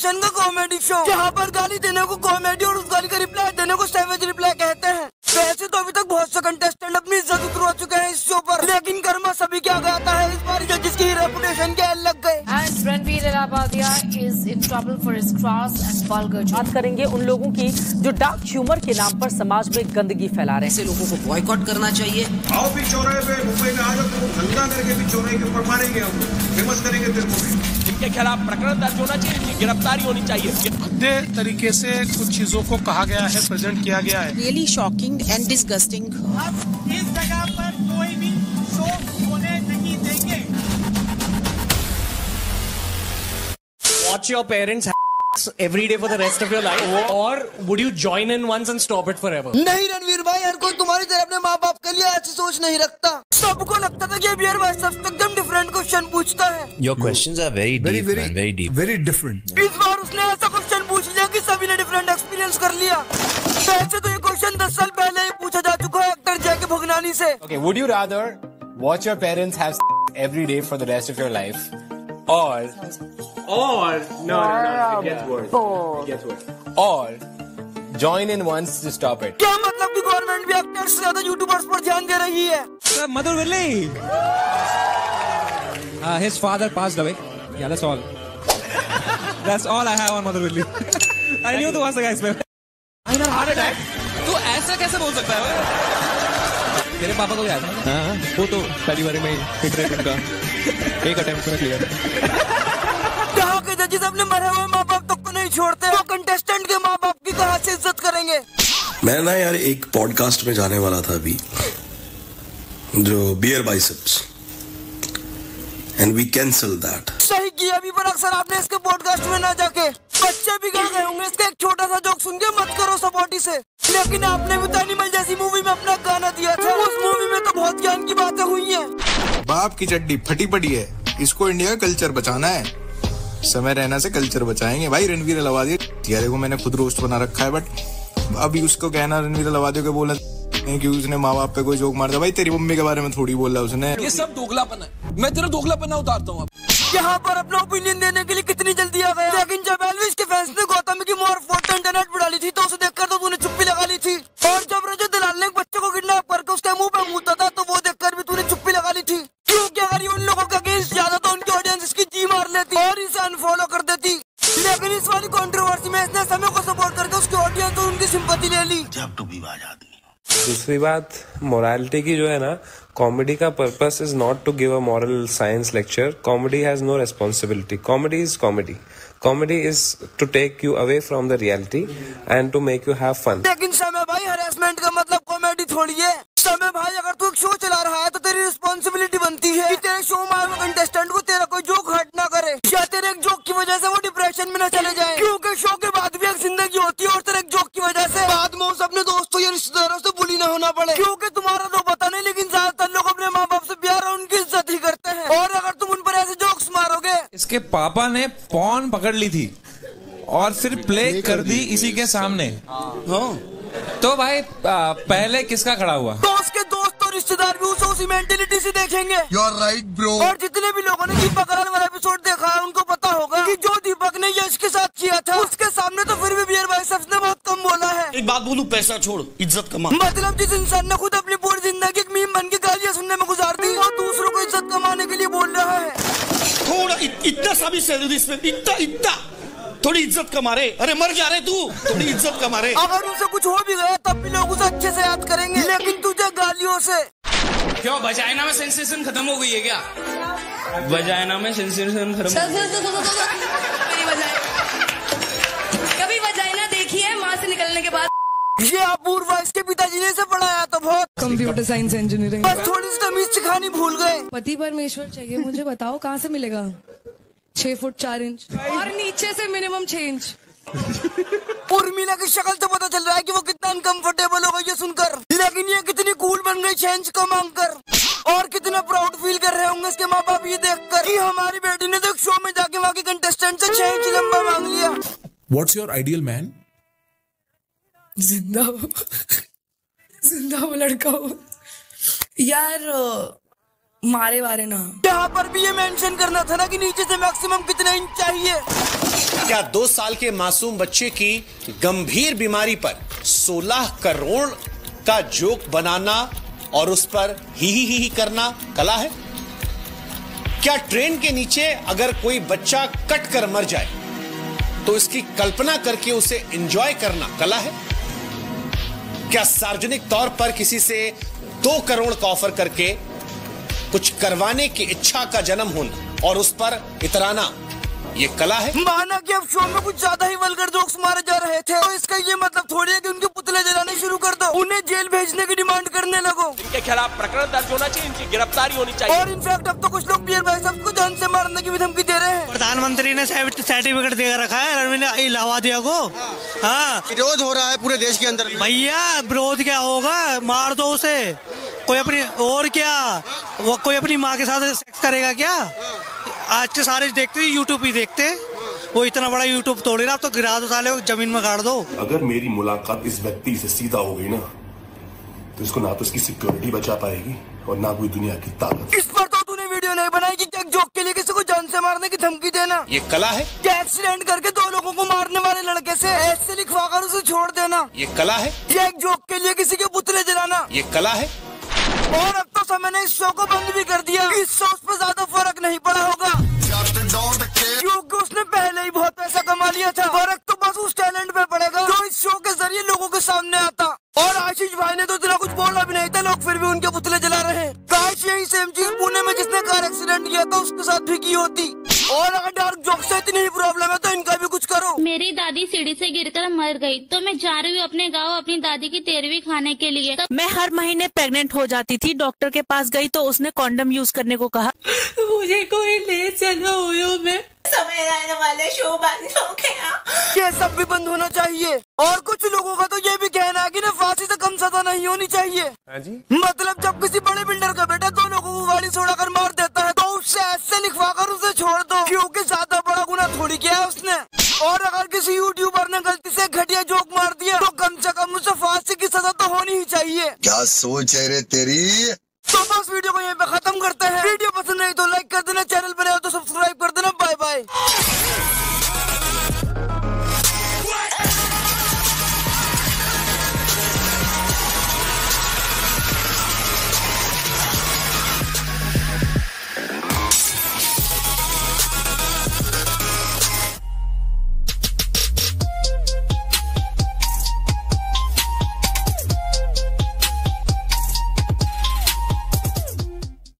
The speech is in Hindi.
रेपुटेशन का कॉमेडी शो, जहाँ पर गाली देने को कॉमेडी और उस गाली का रिप्लाई देने को सैवेज रिप्लाई कहते हैं। वैसे तो अभी तक बहुत से कंटेस्टेंट अपनी इज्जत उतरवा चुके हैं इस शो पर, लेकिन कर्मा सभी क्या आता है इस बार जजेस की रेपुटेशन के लग गए। Ranveer Allahbadia is in trouble for his crass and vulgar jokes. बात करेंगे उन लोगों की जो डार्क ह्यूमर के नाम पर समाज में गंदगी फैला रहे हैं। ऐसे लोगों को बॉयकॉट करना चाहिए। आओ भी चौराहे पे मुंबई में आ जाओ, तो धंधा करके भी चौराहे के ऊपर मारेंगे, हम फेमस करेंगे तेरे को भी। इनके खिलाफ प्रकरण दर्ज होना चाहिए, इनकी गिरफ्तारी होनी चाहिए। भद्दे तरीके से कुछ चीजों को कहा गया है, प्रेजेंट किया गया है। Really shocking and disgusting. अब इस जगह पर कोई भी शो होने नहीं देंगे। Watch your parents every day for the rest of your life, or would you join in once and stop it forever? नहीं रणवीर भाई, हर कोई तुम्हारी तरह अपने माँ बाप के लिए ऐसी सोच नहीं रखता। सबको लगता था कि बियर भाई सबसे एकदम डिफरेंट क्वेश्चन पूछता है। Your questions are very deep, man, very deep, very different. इस बार उसने ऐसा क्वेश्चन पूछ लिया कि सभी ने डिफरेंट एक्सपीरियंस कर लिया। वैसे तो ये क्वेश्चन 10 साल पहले ही पूछा जा चुका है एक्टर जैकी भगनानी से। Okay, would you rather watch your parents have every day for the rest of your life, or no, it gets worse. It gets worse. Or join in once to stop it. क्या मतलब कि गवर्नमेंट भी एक्टर्स से ज्यादा यूट्यूबर्स पर ध्यान दे रही है? Madhur Villi. His father passed away. Yeah, that's all. That's all I have on Madhur Villi. I knew to ask the guys. I had a heart attack. तू ऐसा कैसे बोल सकता है? तेरे पापा को याद है? हाँ, वो तो पहली बार में हिट रेट उनका एक अटेम्प्ट में क्लियर। कहाँ के जजेस अपने मरे हुए माँ बाप तक को नहीं छोड़ते, वो कंटेस्टेंट के माँ बाप की कहाँ से इज्जत करेंगे? मैं ना यार एक पॉडकास्ट में जाने वाला था अभी, जो BeerBiceps, and we cancel that. सही किया अभी, पर अक्सर आपने इसके पॉडकास्ट में ना जाके बच्चे भी गा गए होंगे इसका एक छोटा सा जोक सुन के मत करो सपोर्टी से। लेकिन आपने भी एनिमल जैसी मूवी में अपना गाना दिया था, उस मूवी में तो बहुत ज्ञान की बातें हुई हैं। बाप की चड्डी फटी पड़ी है, इसको इंडिया का कल्चर बचाना है। समय रहना से कल्चर बचाएंगे भाई। रणवीर इलाहाबादिया देखो, मैंने खुद रोस्ट बना रखा है, बट अभी उसको कहना रणवीर इलाहाबादिया को बोला कि उसने माँ बाप पे कोई जोक मार दिया। भाई तेरी मम्मी के बारे में थोड़ी बोल रहा उसने। ये सब दोगलापन है, मैं तेरा दोगलापन उतारता हूँ। यहाँ पर अपना ओपिनियन देने के लिए कितनी जल्दी आ गया, लेकिन जब एल्विस के फैंस ने गौतम की मोर फोटो इंटरनेट पर डाली थी तो उसे देखकर तो तूने चुप्पी लगा ली थी। और जब रजत दलाल ने एक बच्चे को किडनैप करके उसके मुंह पे मुँहता था तो वो देखकर भी तूने चुप्पी लगा ली थी। क्योंकि अगर ये उन लोगों के अगेंस्ट ज्यादा तो उनकी ऑडियंस इसकी जी मार लेती और इसे अनफॉलो कर देती। लेकिन इस वाली कंट्रोवर्सी में इसने समय को सपोर्ट करके उसकी ऑडियंस और उनकी सिंपैथी ले ली। जब तो भी बात आदमी। दूसरी बात मोरालिटी की जो है ना, कॉमेडी का purpose is not to give a moral science lecture. Comedy has no responsibility. Comedy is comedy. Comedy is to take you away from the reality and to make you have fun. लेकिन समय भाई, हरेसमेंट का मतलब कॉमेडी थोड़ी है। समय भाई, अगर तू एक शो चला रहा है तो तेरी रिस्पॉन्सिबिलिटी बनती है कि तेरे शो में आए हुए कंटेस्टेंट को तेरा कोई जोक हर्ट ना करे, या तेरे एक जोक की वजह से वो डिप्रेशन में न चले जाए। क्योंकि शो के बाद भी एक जिंदगी होती है और तेरे एक जोक की वजह से बाद में उसे अपने दोस्तों या रिश्तेदारों से बुली न होना पड़े। क्योंकि तुम्हारा तो पता नहीं, लेकिन ज्यादातर लोग अपने माँ बाप से प्यार और उनकी इज्जत ही करते हैं। और अगर तुम उन पर ऐसे जोक्स मारोगे। इसके पापा ने पॉन पकड़ ली थी और फिर प्ले कर दी इसी के सामने। तो भाई पहले किसका खड़ा हुआ? तो उसके दोस्त और रिश्तेदार भी उसी मेंटेलिटी से देखेंगे। You are right bro. और जितने भी लोगों ने दीपक आनंद वाला एपिसोड देखा है उनको पता होगा कि जो दीपक ने यश के साथ किया था उसके सामने तो फिर भी बियर बाइसेप्स ने बहुत कम बोला है। एक बात बोलूं, पैसा छोड़, इज्जत कमा। मतलब जिस इंसान ने खुद अपनी पूरी जिंदगी एक मीम बन के गालियां सुनने में गुजार दी, वो दूसरों को इज्जत कमाने के लिए बोल रहा है। थोड़ा इतना सा भी सैलरी इसमें, इतना थोड़ी इज्जत कमा रहे। अरे मर जा रहे तू, थोड़ी इज्जत कमा रहे। अगर उसे कुछ हो भी गया तब भी लोग उसे अच्छे से याद करेंगे, लेकिन तुझे गालियों से। क्यों वजाइना में सेंसेशन खत्म हो गई है क्या? वजाइना में सेंसेशन खत्म। कभी वजाइना देखी है माँ से निकलने के बाद? ये अपूर्वा, इसके पिताजी ने इसे पढ़ाया तो बहुत कंप्यूटर साइंस इंजीनियरिंग। बस थोड़ी सी तमीज सिखानी भूल गए। पति परमेश्वर चाहिए मुझे, बताओ कहाँ से मिलेगा? 6 फुट 4 इंच और नीचे से मिनिमम 6 इंच। उर्मिला की शक्ल से पता चल रहा है कि वो कितना अनकंफर्टेबल हो गई ये सुनकर, लेकिन ये कितनी कूल बन गई 6 इंच को मांगकर। और कितना प्राउड फील कर रहे होंगे इसके माँ बाप ये देखकर कि हमारी बेटी ने तो एक शो में जाके वहाँ के कंटेस्टेंट से 6 इंच लंबा मांग लिया। What's your ideal man? जिंदा हो लड़का हो यार। मारे वारे ना। यहाँ पर भी ये मेंशन करना था ना कि नीचे से मैक्सिमम कितने इंच चाहिए। क्या 2 साल के मासूम बच्चे की गंभीर बीमारी पर 16 करोड़ का जोक बनाना और उस पर ही करना कला है? क्या ट्रेन के नीचे अगर कोई बच्चा कट कर मर जाए तो इसकी कल्पना करके उसे एंजॉय करना कला है? क्या सार्वजनिक तौर पर किसी से 2 करोड़ का ऑफर करके कुछ करवाने की इच्छा का जन्म होना और उस पर इतराना ये कला है? माना कि अब शो में कुछ ज्यादा ही वल्गर जोक्स मारे जा रहे थे, तो इसका ये मतलब थोड़ी है कि उनके पुतले जलाने शुरू कर दो, उन्हें जेल भेजने की डिमांड करने लगो। इनके खिलाफ प्रकरण दर्ज होना चाहिए, इनकी गिरफ्तारी होनी चाहिए। और इनफैक्ट अब तो कुछ लोग बियर भाई साहब को जान से मारने की भी धमकी दे रहे हैं। प्रधानमंत्री ने सर्टिफिकेट दे रखा है अरविंद इलाहाबादिया को। हाँ, विरोध हो रहा है पूरे देश के अंदर। भैया विरोध क्या होगा, मार दो उसे। कोई अपनी और क्या, वो कोई अपनी माँ के साथ सेक्स करेगा क्या? आज के सारे देखते यूट्यूब ही देखते, वो इतना बड़ा यूट्यूब तोड़े ना, तो गिरा दो साले को, जमीन में गाड़ दो। अगर मेरी मुलाकात इस व्यक्ति से सीधा हो गई ना, तो इसको ना तो इसकी सिक्योरिटी बचा पाएगी और ना कोई दुनिया की ताकत। इस पर तो तूने वीडियो नहीं बनाई कि एक जोक के लिए किसी को जान से मारने की धमकी देना ये कला है? क्या एक्सीडेंट करके 2 लोगों को मारने वाले लड़के से ऐसे लिखवाकर उसे छोड़ देना ये कला है? क्या एक जोक के लिए किसी के पुतले जलाना ये कला है? और अब तो समय ने इस शो को बंद भी कर दिया। इस शो पे ज्यादा फर्क नहीं पड़ा होगा क्योंकि उसने पहले ही बहुत पैसा कमा लिया था। फर्क तो बस उस टैलेंट पे पड़ेगा जो इस शो के जरिए लोगों के सामने आता। और आशीष भाई ने तो इतना कुछ बोला भी नहीं था, लोग फिर भी उनके पुतले जला रहे हैं। काश यही सेम चीज पुणे में जिसने कार एक्सीडेंट किया था उसके साथ भी की होती। और अगर डार्क जोक से इतनी ही प्रॉब्लम है तो इनका भी कुछ करो। मेरी दादी सीढ़ी से गिरकर मर गई तो मैं जा रही हूँ अपने गाँव अपनी दादी की 13वीं खाने के लिए। मैं हर महीने प्रेग्नेंट हो जाती थी, डॉक्टर के पास गई तो उसने कॉन्डम यूज करने को कहा। मुझे कोई ले चलो में समय रहने वाले शो बंद हो गया। ये सब भी बंद होना चाहिए। और कुछ लोगों का तो ये भी कहना है कि ना फांसी से कम सजा नहीं होनी चाहिए। मतलब जब किसी बड़े बिल्डर का बेटा 2 लोगों को गाड़ी छोड़कर मार देता है तो उससे ऐसे लिखवाकर उसे छोड़ दो, क्योंकि ज्यादा बड़ा गुना थोड़ी किया है उसने। और अगर किसी यूट्यूबर ने गलती से घटिया जोक मार दिया तो कम से कम उसे फांसी की सजा तो होनी ही चाहिए। क्या सोच है रे तेरी? तो बस वीडियो को यहीं पे खत्म करते हैं। वीडियो पसंद नहीं तो लाइक कर देना, चैनल पर नए हो तो सब्सक्राइब कर देना। Bye bye.